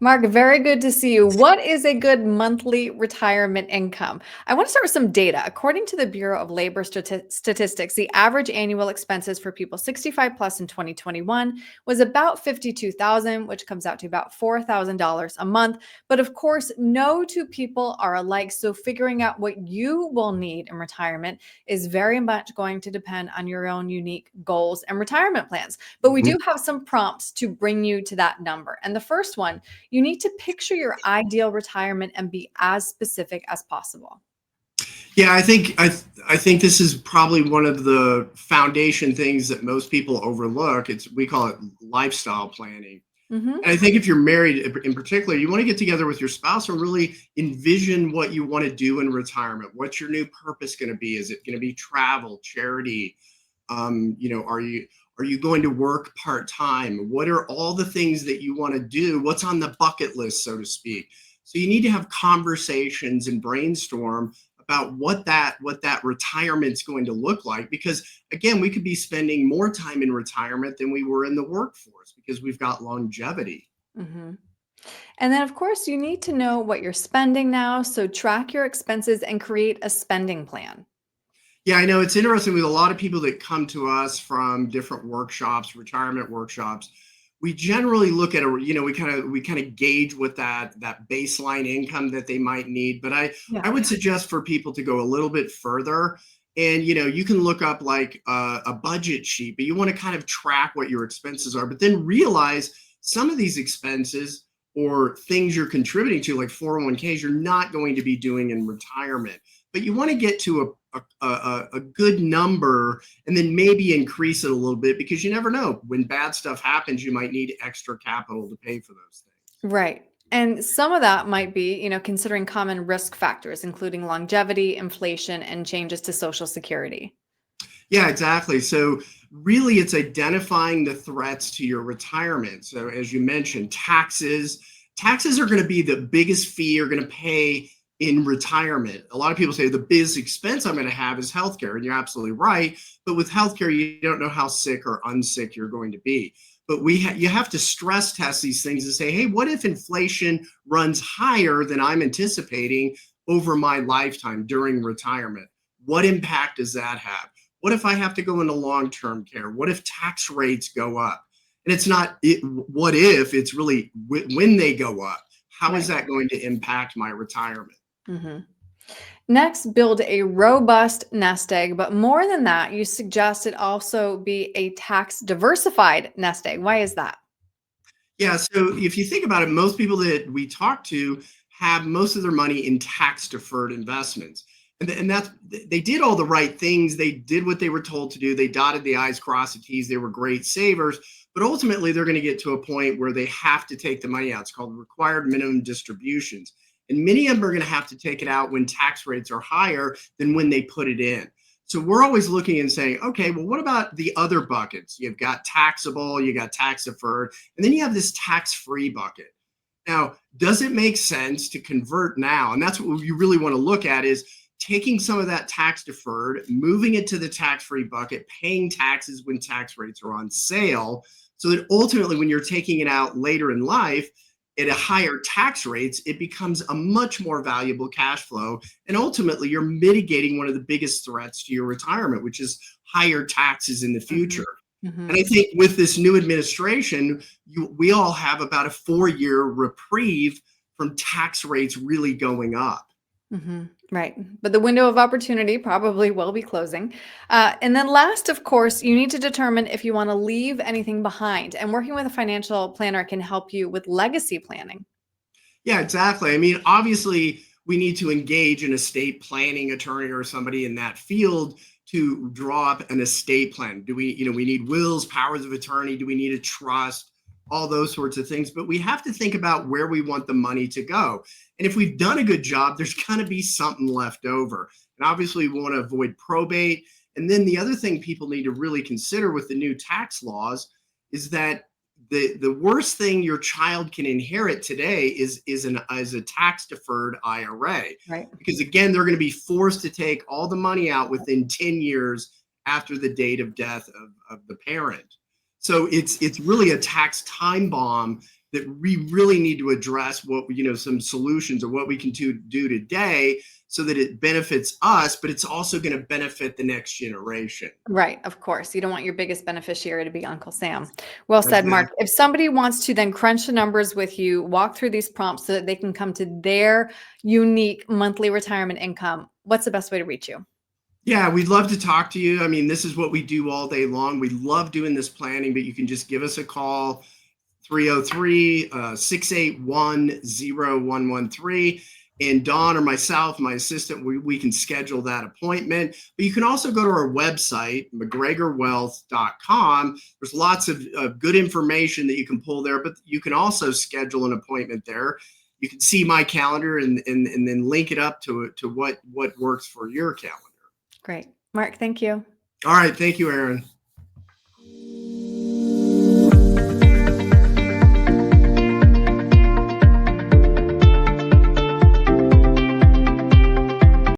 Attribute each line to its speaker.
Speaker 1: Mark, very good to see you. What is a good monthly retirement income? I want to start with some data. According to the Bureau of Labor Statistics, the average annual expenses for people 65 plus in 2021 was about 52,000, which comes out to about $4,000 a month. But of course, no two people are alike. So figuring out what you will need in retirement is very much going to depend on your own unique goals and retirement plans. But we do
Speaker 2: Mhm.
Speaker 1: have some prompts to bring you to that number. And the first one, you need to picture your ideal retirement and be as specific as possible.
Speaker 2: Yeah, I think this is probably one of the foundation things that most people overlook. It's we call it lifestyle planning.
Speaker 1: Hmm.
Speaker 2: And I think if you're married in particular, you want to get together with your spouse and really envision what you want to do in retirement. What's your new purpose going to be? Is it going to be travel, charity? Are you going to work part time? What are all the things that you want to do? What's on the bucket list, so to speak? So you need to have conversations and brainstorm about what that retirement's going to look like, because again, we could be spending more time in retirement than we were in the workforce because we've got longevity.
Speaker 1: Hmm. And then, of course, you need to know what you're spending now. So track your expenses and create a spending plan.
Speaker 2: Yeah, I know it's interesting with a lot of people that come to us from different workshops, retirement workshops. We generally look at we kind of gauge what that baseline income that they might need. But I
Speaker 1: Yeah.
Speaker 2: would suggest for people to go a little bit further, and you can look up like a budget sheet, but you want to kind of track what your expenses are, but then realize some of these expenses or things you're contributing to, like 401ks, you're not going to be doing in retirement. But you want to get to a good number and then maybe increase it a little bit, because you never know when bad stuff happens, you might need extra capital to pay for those things.
Speaker 1: Right. And some of that might be, considering common risk factors, including longevity, inflation, and changes to Social Security.
Speaker 2: Yeah, exactly. So really it's identifying the threats to your retirement. So as you mentioned, taxes are going to be the biggest fee you're going to pay in retirement. A lot of people say the biggest expense I'm going to have is healthcare, and you're absolutely right. But with healthcare, you don't know how sick or unsick you're going to be. But you have to stress test these things and say, hey, what if inflation runs higher than I'm anticipating over my lifetime during retirement? What impact does that have? What if I have to go into long-term care? What if tax rates go up? And it's not what if, it's really when they go up. How is
Speaker 1: Right.
Speaker 2: that going to impact my retirement?
Speaker 1: Hmm. Next, build a robust nest egg. But more than that, you suggest it also be a tax diversified nest egg. Why is that?
Speaker 2: Yeah, so if you think about it, most people that we talk to have most of their money in tax deferred investments. And that's they did all the right things. They did what they were told to do. They dotted the I's, crossed the T's. They were great savers. But ultimately, they're going to get to a point where they have to take the money out. It's called required minimum distributions. And many of them are going to have to take it out when tax rates are higher than when they put it in. So we're always looking and saying, okay, well, what about the other buckets? You've got taxable, you got tax deferred, and then you have this tax-free bucket. Now, does it make sense to convert now? And that's what you really want to look at, is taking some of that tax deferred, moving it to the tax-free bucket, paying taxes when tax rates are on sale, so that ultimately when you're taking it out later in life at a higher tax rates, it becomes a much more valuable cash flow. And ultimately, you're mitigating one of the biggest threats to your retirement, which is higher taxes in the
Speaker 1: Hmm.
Speaker 2: future. And
Speaker 1: Hmm.
Speaker 2: I think with this new administration, we all have about a 4-year reprieve from tax rates really going up.
Speaker 1: Hmm. Right. But the window of opportunity probably will be closing. And then, last, of course, you need to determine if you want to leave anything behind. And working with a financial planner can help you with legacy planning.
Speaker 2: Yeah, exactly. I mean, obviously, we need to engage an estate planning attorney or somebody in that field to draw up an estate plan. We need wills, powers of attorney? Do we need a trust? All those sorts of things. But we have to think about where we want the money to go. And if we've done a good job, there's going to be something left over. And obviously, we want to avoid probate. And then the other thing people need to really consider with the new tax laws is that the worst thing your child can inherit today is a tax deferred IRA,
Speaker 1: Right.
Speaker 2: because again they're going to be forced to take all the money out within 10 years after the date of death of the parent. So it's really a tax time bomb that we really need to address some solutions or what we can do today so that it benefits us, but it's also going to benefit the next generation.
Speaker 1: Right, of course. You don't want your biggest beneficiary to be Uncle Sam. Well said, Mark.
Speaker 2: Exactly.
Speaker 1: If somebody wants to then crunch the numbers with you, walk through these prompts so that they can come to their unique monthly retirement income, what's the best way to reach you?
Speaker 2: Yeah, we'd love to talk to you. I mean, this is what we do all day long. We love doing this planning, but you can just give us a call, 303 681 0113. And Dawn or myself, my assistant, we can schedule that appointment. But you can also go to our website, mcgregorwealth.com. There's lots of good information that you can pull there, but you can also schedule an appointment there. You can see my calendar and then link it up to what works for your calendar.
Speaker 1: Great. Mark, thank you.
Speaker 2: All right. Thank you, Erin.